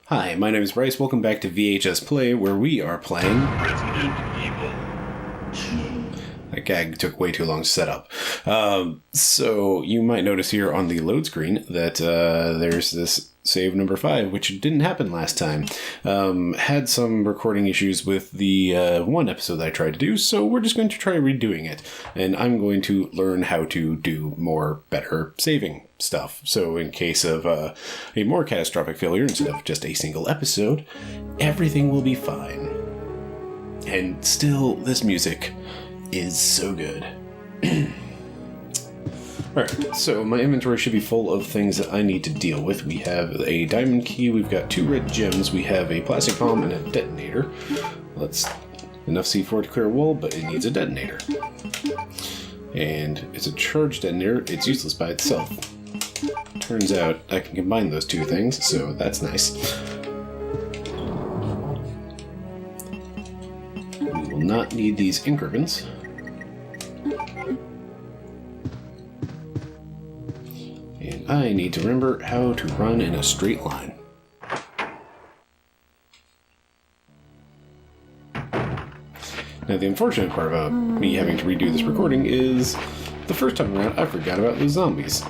Hi, my name is Bryce. Welcome back to VHS Play, where we are playing Resident Evil 2. That gag took way too long to set up. So you might notice here on the load screen that there's this save number 5, which didn't happen last time. Had some recording issues with the one episode that I tried to do, so we're just going to try redoing it. And I'm going to learn how to do more better saving stuff. So in case of a more catastrophic failure, instead of just a single episode, everything will be fine. And still, this music is so good. Alright, so my inventory should be full of things that I need to deal with. We have a diamond key, we've got 2 red gems, we have a plastic bomb and a detonator. That's enough C4 to clear a wall, but it needs a detonator. And it's a charged detonator, it's useless by itself. Turns out I can combine those two things, so that's nice. We will not need these ink ribbons. And I need to remember how to run in a straight line. Now, the unfortunate part about me having to redo this recording is the first time around I forgot about the zombies.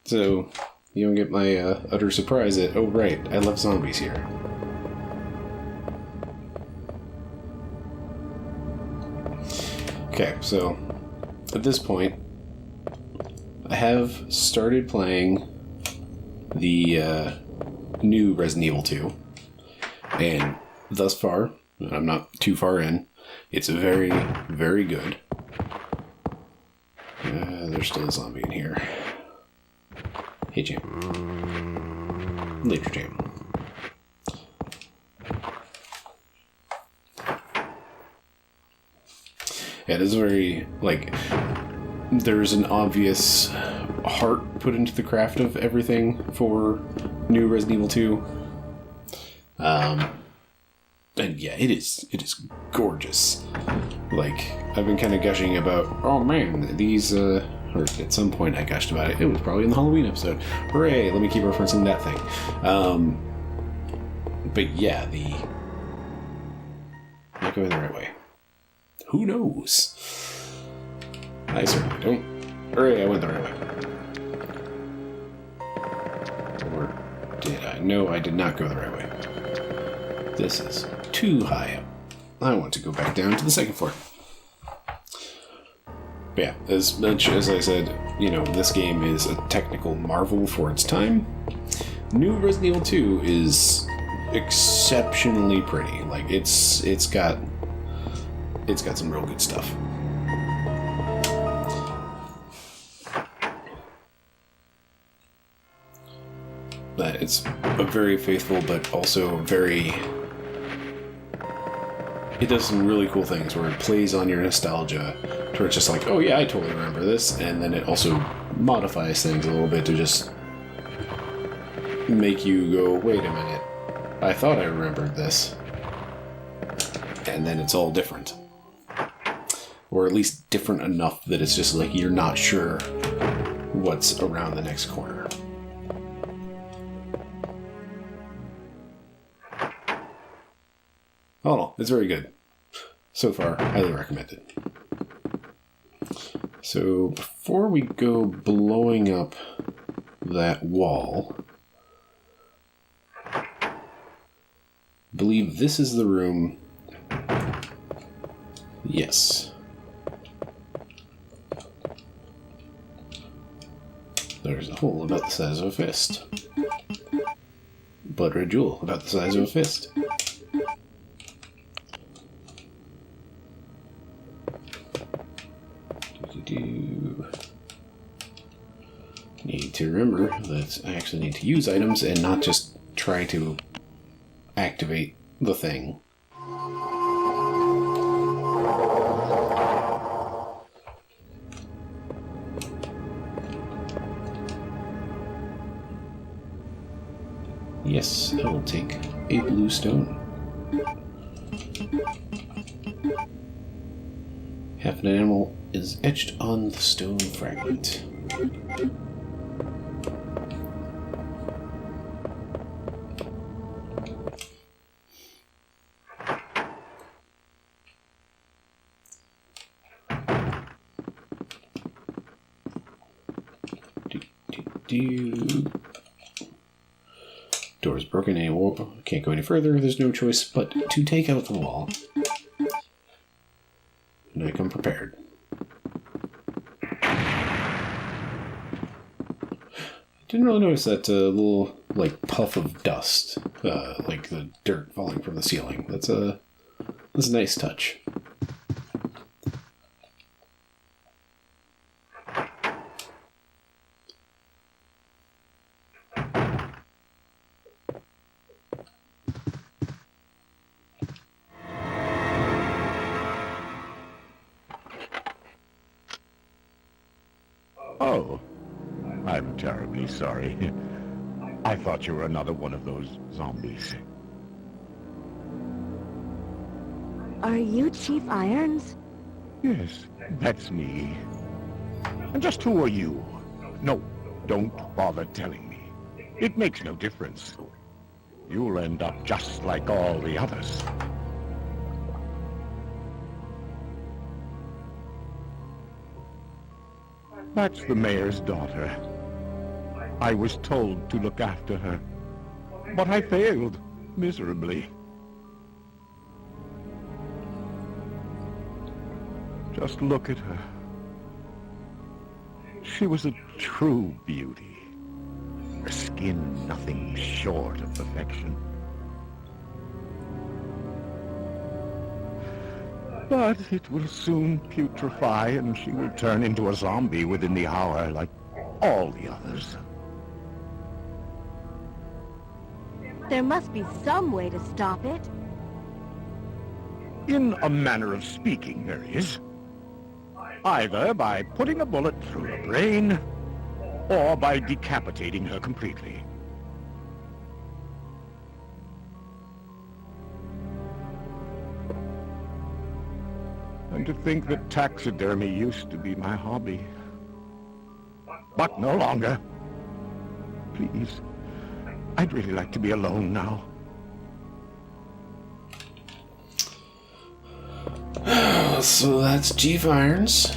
So, you don't get my utter surprise at, oh right, I love zombies here. Okay, so, at this point, I have started playing the new Resident Evil 2, and thus far, I'm not too far in, it's very, very good. There's still a zombie in here. Hey, Jam. Later, Jam. Yeah, it is very, like, there's an obvious heart put into the craft of everything for new Resident Evil 2. And yeah, it is gorgeous. Like, I've been kind of gushing about, oh man, these, or at some point I gushed about it. It was probably in the Halloween episode. Hooray, let me keep referencing that thing. But yeah, not going the right way. Who knows? I certainly don't. Hooray, I went the right way. Or did I? No, I did not go the right way. This is too high up. I want to go back down to the second floor. But yeah, as much as I said, you know, this game is a technical marvel for its time. New Resident Evil 2 is exceptionally pretty. Like, it's got some real good stuff. But it's a very faithful, but also very... It does some really cool things where it plays on your nostalgia, to where it's just like, oh yeah, I totally remember this, and then it also modifies things a little bit to just make you go, wait a minute, I thought I remembered this. And then it's all different. Or at least different enough that it's just like you're not sure what's around the next corner. Oh, it's very good. So far, highly recommended. So, before we go blowing up that wall, I believe this is the room. Yes. There's a hole about the size of a fist. Blood red jewel about the size of a fist. Need to remember that I actually need to use items and not just try to activate the thing. Yes, I will take a blue stone. Half an animal is etched on the stone fragment. Door's broken anymore. Can't go any further. There's no choice but to take out the wall. And I come prepared. Didn't really notice that little, like, puff of dust. Like the dirt falling from the ceiling. That's a nice touch. Oh, I'm terribly sorry. I thought you were another one of those zombies. Are you Chief Irons? Yes, that's me. And just who are you? No, don't bother telling me. It makes no difference. You'll end up just like all the others. That's the mayor's daughter. I was told to look after her, but I failed miserably. Just look at her. She was a true beauty. Her skin nothing short of perfection. But it will soon putrefy, and she will turn into a zombie within the hour, like all the others. There must be some way to stop it. In a manner of speaking, there is. Either by putting a bullet through her brain, or by decapitating her completely. And to think that taxidermy used to be my hobby. But no longer. Please, I'd really like to be alone now. So that's Chief Irons.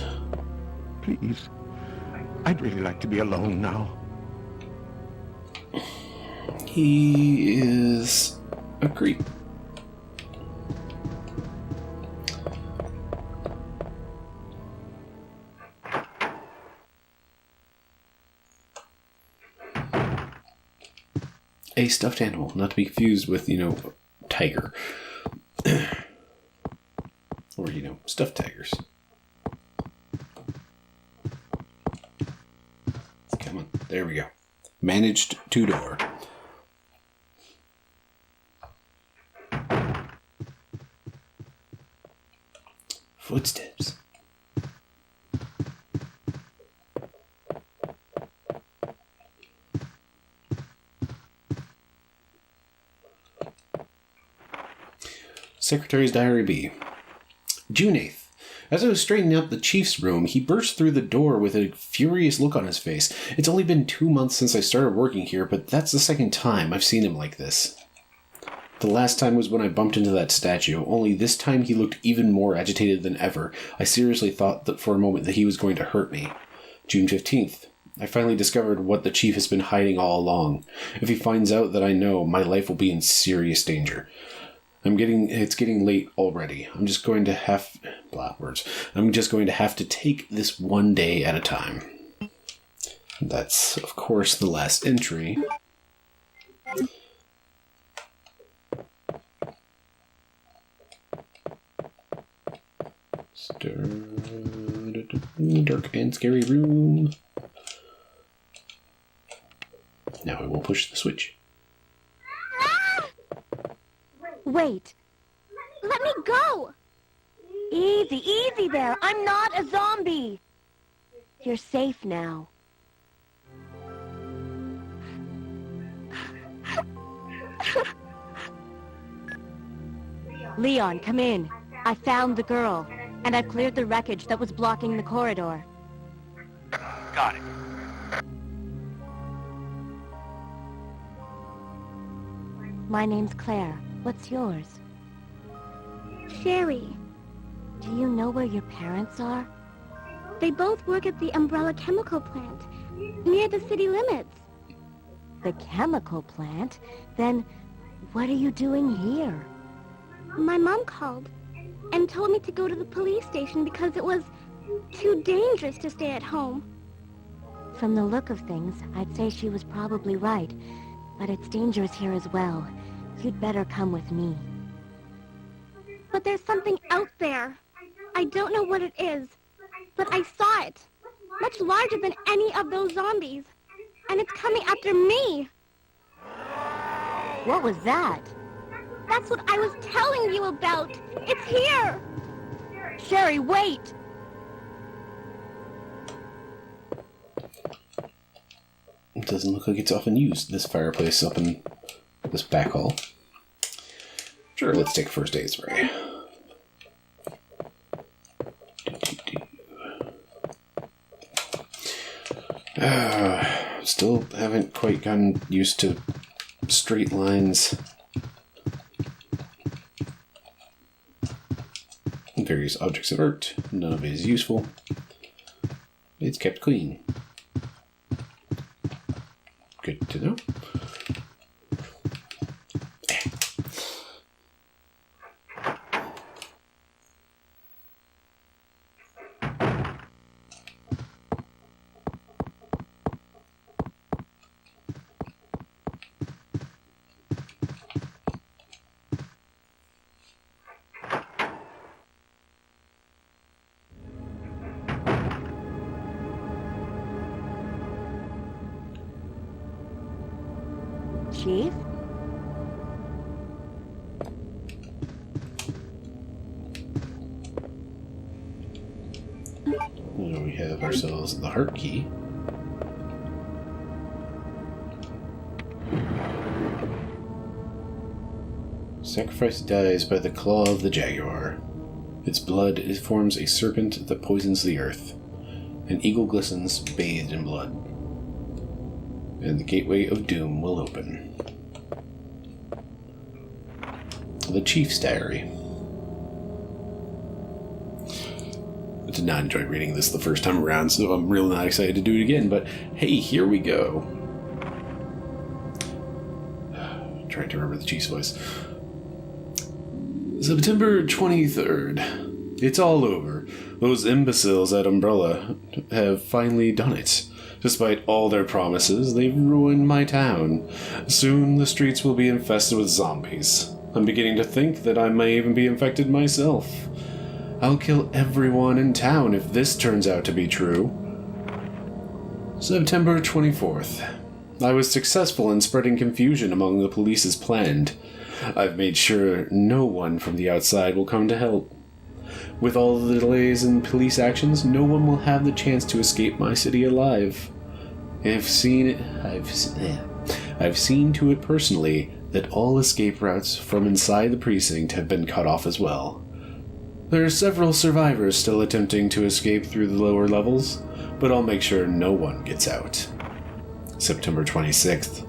Please, I'd really like to be alone now. He is a creep. A stuffed animal, not to be confused with, tiger. Or, stuffed tigers. Come on, there we go. Managed two-door. Footsteps. Secretary's Diary B. June 8th. As I was straightening up the chief's room, he burst through the door with a furious look on his face. It's only been 2 months since I started working here, but that's the second time I've seen him like this. The last time was when I bumped into that statue, only this time he looked even more agitated than ever. I seriously thought that for a moment that he was going to hurt me. June 15th. I finally discovered what the chief has been hiding all along. If he finds out that I know, my life will be in serious danger. It's getting late already. I'm just going to have to take this one day at a time. That's, of course, the last entry. Dark and scary room. Now I will push the switch. Wait. Let me go! Easy, easy there. I'm not a zombie. You're safe now. Leon, come in. I found the girl, and I've cleared the wreckage that was blocking the corridor. Got it. My name's Claire. What's yours? Sherry. Do you know where your parents are? They both work at the Umbrella Chemical Plant. Near the city limits. The chemical plant? Then what are you doing here? My mom called and told me to go to the police station because it was too dangerous to stay at home. From the look of things, I'd say she was probably right. But it's dangerous here as well. You'd better come with me. But there's something out there. I don't know what it is, but I saw it. Much larger than any of those zombies. And it's coming after me. What was that? That's what I was telling you about. It's here. Sherry, wait. It doesn't look like it's often used, this fireplace up in this back hall. Sure, let's take a first aid spray. Still haven't quite gotten used to straight lines. Various objects of art. None of it is useful. It's kept clean. Good to know. Chief? Here we have ourselves the heart key. Sacrifice dies by the claw of the jaguar. Its blood forms a serpent that poisons the earth. An eagle glistens, bathed in blood. And the gateway of doom will open. The Chief's Diary. I did not enjoy reading this the first time around, so I'm really not excited to do it again, but hey, here we go. Trying to remember the Chief's voice. September 23rd. It's all over. Those imbeciles at Umbrella have finally done it. Despite all their promises, they've ruined my town. Soon the streets will be infested with zombies. I'm beginning to think that I may even be infected myself. I'll kill everyone in town if this turns out to be true. September 24th. I was successful in spreading confusion among the police as planned. I've made sure no one from the outside will come to help. With all the delays in police actions, no one will have the chance to escape my city alive. I've seen to it personally that all escape routes from inside the precinct have been cut off as well. There are several survivors still attempting to escape through the lower levels, but I'll make sure no one gets out. September 26th.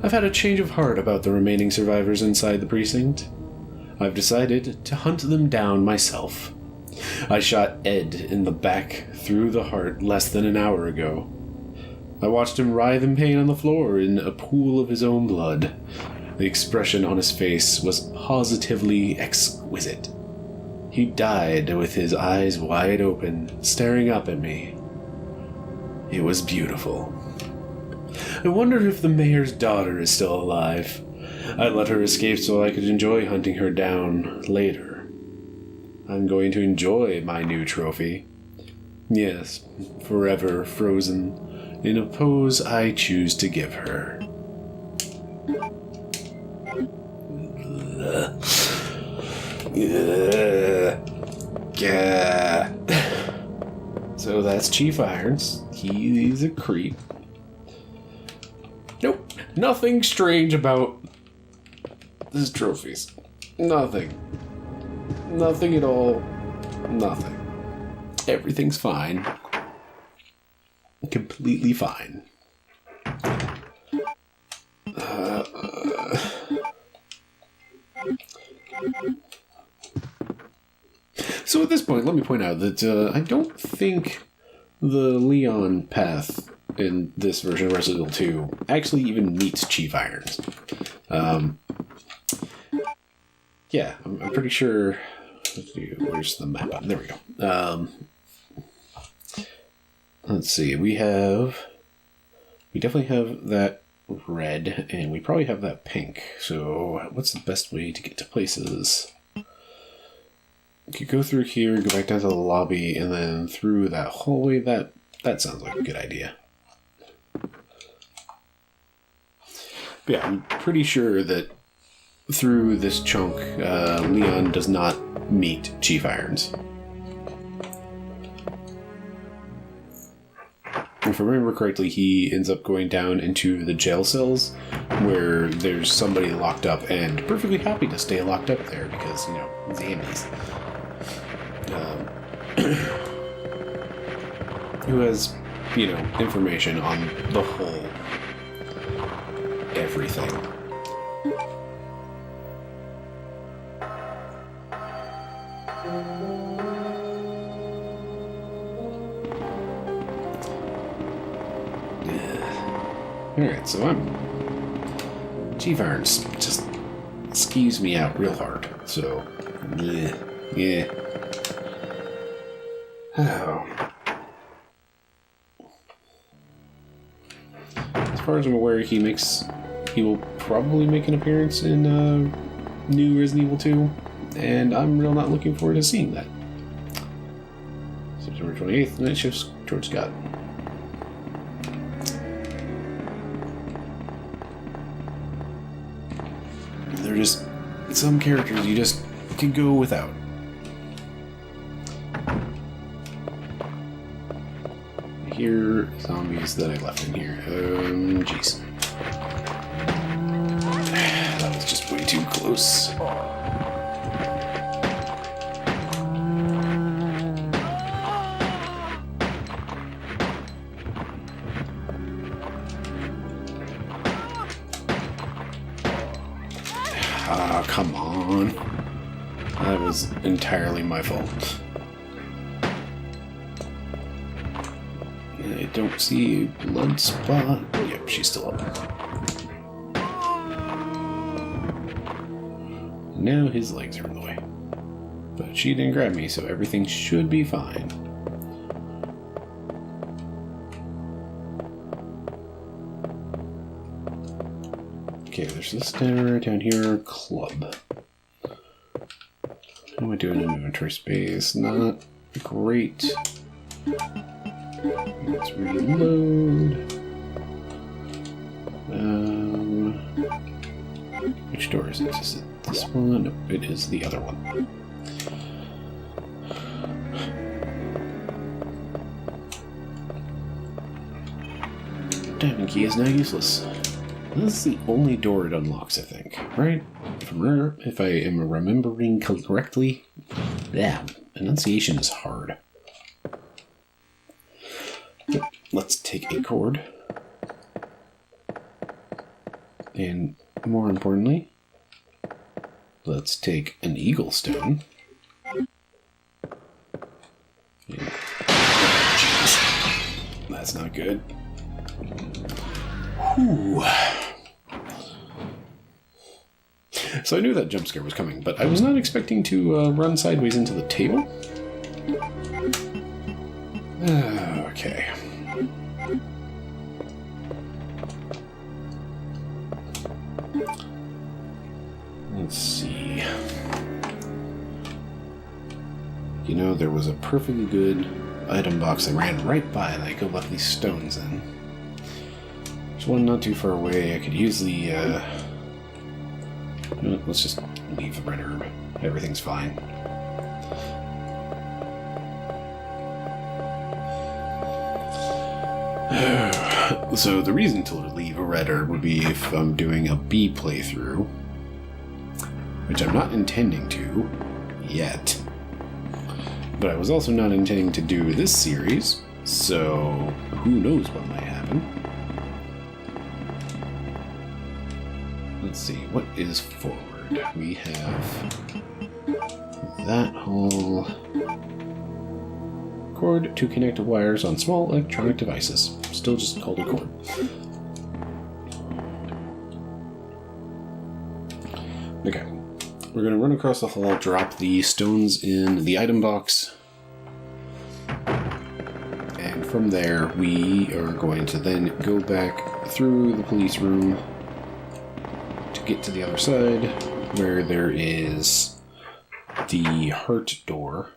I've had a change of heart about the remaining survivors inside the precinct. I've decided to hunt them down myself. I shot Ed in the back through the heart less than an hour ago. I watched him writhe in pain on the floor in a pool of his own blood. The expression on his face was positively exquisite. He died with his eyes wide open, staring up at me. It was beautiful. I wonder if the mayor's daughter is still alive. I let her escape so I could enjoy hunting her down later. I'm going to enjoy my new trophy. Yes, forever frozen in a pose I choose to give her. So that's Chief Irons. He's a creep. Nope, nothing strange about his trophies. Nothing. Nothing at all. Nothing. Everything's fine. Completely fine. So at this point, let me point out that I don't think the Leon path in this version of Resident Evil 2 actually even meets Chief Irons. Yeah, I'm pretty sure. Where's the map? There we go. Let's see. We definitely have that red, and we probably have that pink. So, what's the best way to get to places? You could go through here, go back down to the lobby, and then through that hallway. That sounds like a good idea. But yeah, I'm pretty sure that through this chunk, Leon does not meet Chief Irons. If I remember correctly, he ends up going down into the jail cells where there's somebody locked up and perfectly happy to stay locked up there because, zombies. Who has, information on the whole everything. Alright, so Chief Irons just skews me out real hard, so yeah. Oh. As far as I'm aware, he will probably make an appearance in new Resident Evil 2, and I'm real not looking forward to seeing that. September 28th, Night Shifts, George Scott. They're just some characters you just can go without. I hear zombies that I left in here. Jeez. That was just way too close. Come on. That was entirely my fault. I don't see a blood spot. Yep, she's still up. Now his legs are in the way. But she didn't grab me, so everything should be fine. Okay, there's this down here, club. How am I doing in inventory space? Not great. Let's reload. Which door is it? Is it this one? No, it is the other one. Diamond key is now useless. This is the only door it unlocks, I think. Right? If I am remembering correctly. Yeah, enunciation is hard. Let's take a cord. And more importantly, let's take an eagle stone. Jeez. That's not good. Whew. So I knew that jump scare was coming, but I was not expecting to run sideways into the table. Okay. Let's see. There was a perfectly good item box that ran right by that I could let these stones in. There's one not too far away. I could easily, let's just leave the red herb. Everything's fine. So the reason to leave a red herb would be if I'm doing a B playthrough, which I'm not intending to yet. But I was also not intending to do this series, so who knows what might happen. Let's see, what is forward? We have that whole cord to connect wires on small electronic devices. Still just called a cord. Okay. We're going to run across the hall, drop the stones in the item box. And from there, we are going to then go back through the police room to get to the other side, where there is the heart door.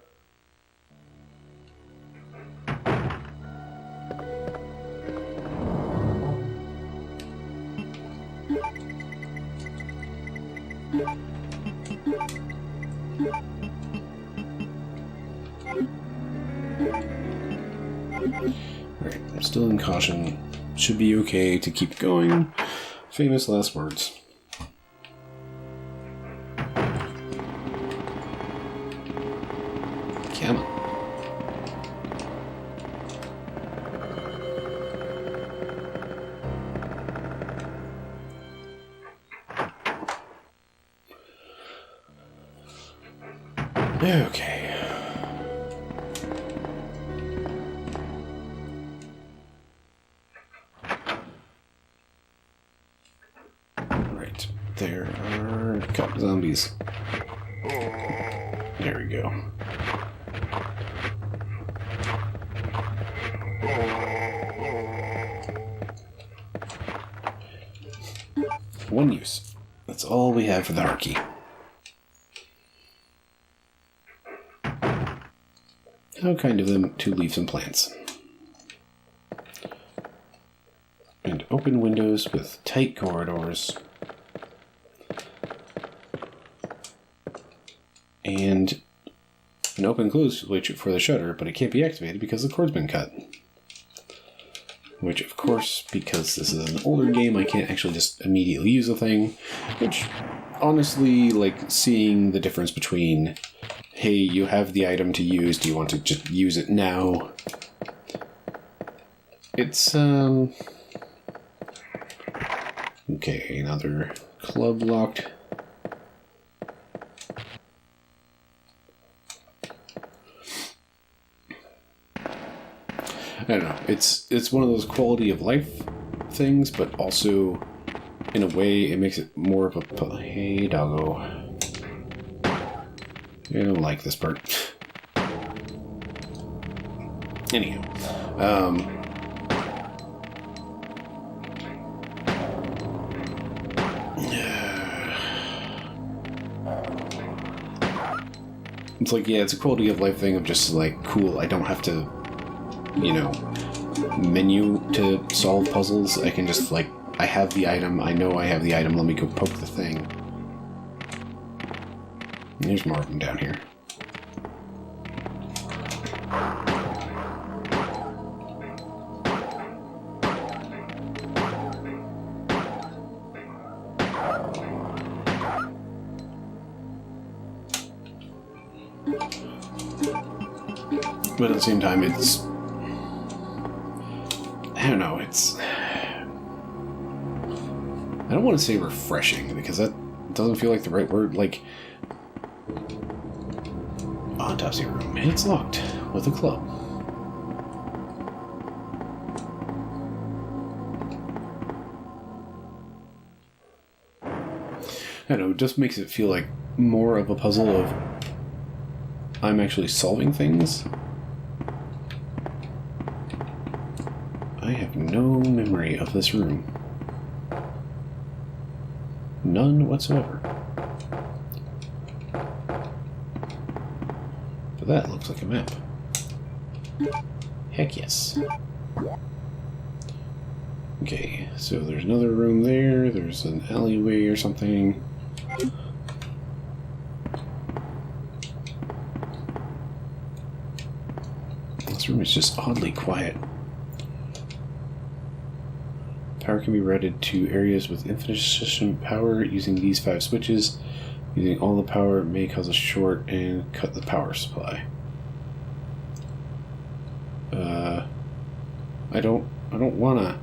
Alright, I'm still in caution. Should be okay to keep going. Famous last words. Come on. Okay. Right. There are a couple zombies. There we go. One use. That's all we have for the heart key. How kind of them to leave some plants. And open windows with tight corridors. And an open close switch for the shutter, but it can't be activated because the cord's been cut. Which, of course, because this is an older game, I can't actually just immediately use the thing. Which, honestly, like, seeing the difference between, hey, you have the item to use, do you want to just use it now? It's, okay, another club locked. I don't know. It's one of those quality of life things, but also, in a way, it makes it more of a... Hey, doggo. I don't like this part. Anyhow. It's like, yeah, it's a quality of life thing of just like, cool, I don't have to, you know, menu to solve puzzles. I can just, like, I have the item, I know I have the item, let me go poke the thing. There's more of them down here. But at the same time, it's... I don't know, it's... I don't want to say refreshing, because that doesn't feel like the right word. Like... Autopsy room. It's locked with a club. I don't know, it just makes it feel like more of a puzzle of... I'm actually solving things. I have no memory of this room. None whatsoever. But that looks like a map. Heck yes. Okay, so there's another room there. There's an alleyway or something. This room is just oddly quiet. Power can be routed to areas with insufficient power using these 5 switches. Using all the power may cause a short and cut the power supply. I don't wanna.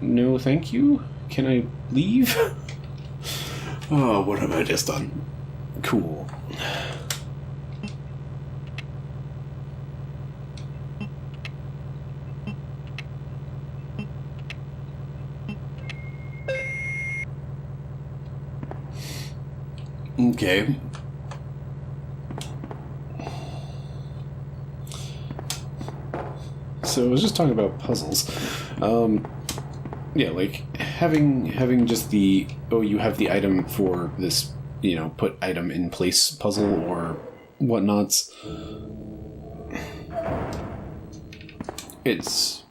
No, thank you. Can I leave? Oh, what have I just done? Cool. Okay. So I was just talking about puzzles. Yeah, like having just the you have the item for this, put item in place puzzle or whatnots. It's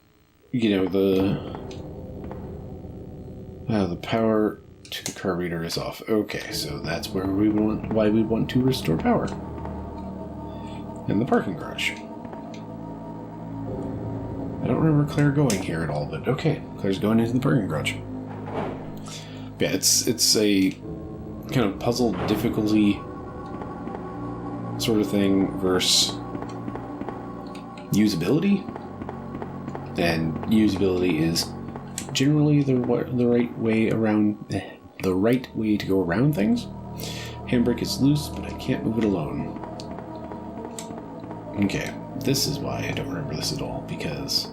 the power to the car reader is off. Okay, so that's why we want to restore power. In the parking garage. I don't remember Claire going here at all, but okay, Claire's going into the parking garage. Yeah, it's a kind of puzzle difficulty sort of thing versus usability, and usability is generally the right way to go around things. Handbrake is loose, but I can't move it alone. Okay, this is why I don't remember this at all, because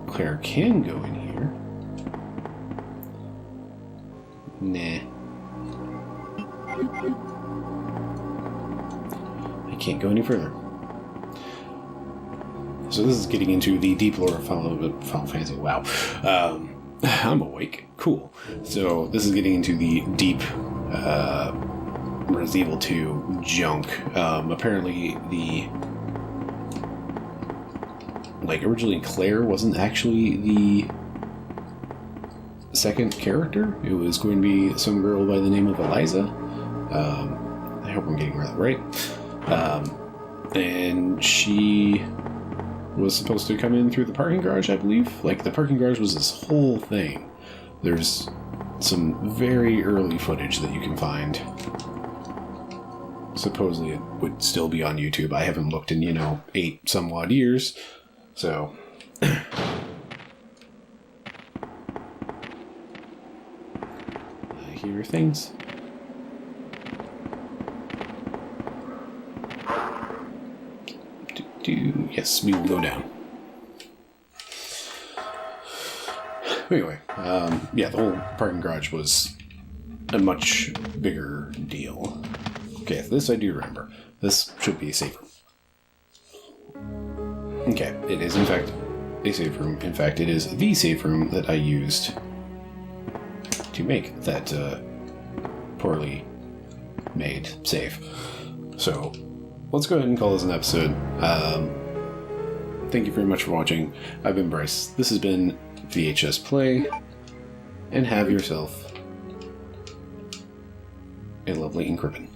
Claire can go in here. Nah. I can't go any further. So this is getting into the deep lore of Final Fantasy. Wow. I'm awake. Cool. So this is getting into the deep Resident Evil 2 junk. Apparently originally Claire wasn't actually the second character. It was going to be some girl by the name of Eliza. I hope I'm getting that right. And she was supposed to come in through the parking garage, I believe. Like, the parking garage was this whole thing. There's some very early footage that you can find. Supposedly it would still be on YouTube. I haven't looked in, 8 some odd years. So, I hear things. Yes, we will go down. Anyway, the whole parking garage was a much bigger deal. Okay, this I do remember. This should be a safe room. Okay, it is in fact a safe room. In fact, it is the safe room that I used to make that poorly made save. So, let's go ahead and call this an episode. Thank you very much for watching. I've been Bryce. This has been VHS Play, and have yourself a lovely Incrimin.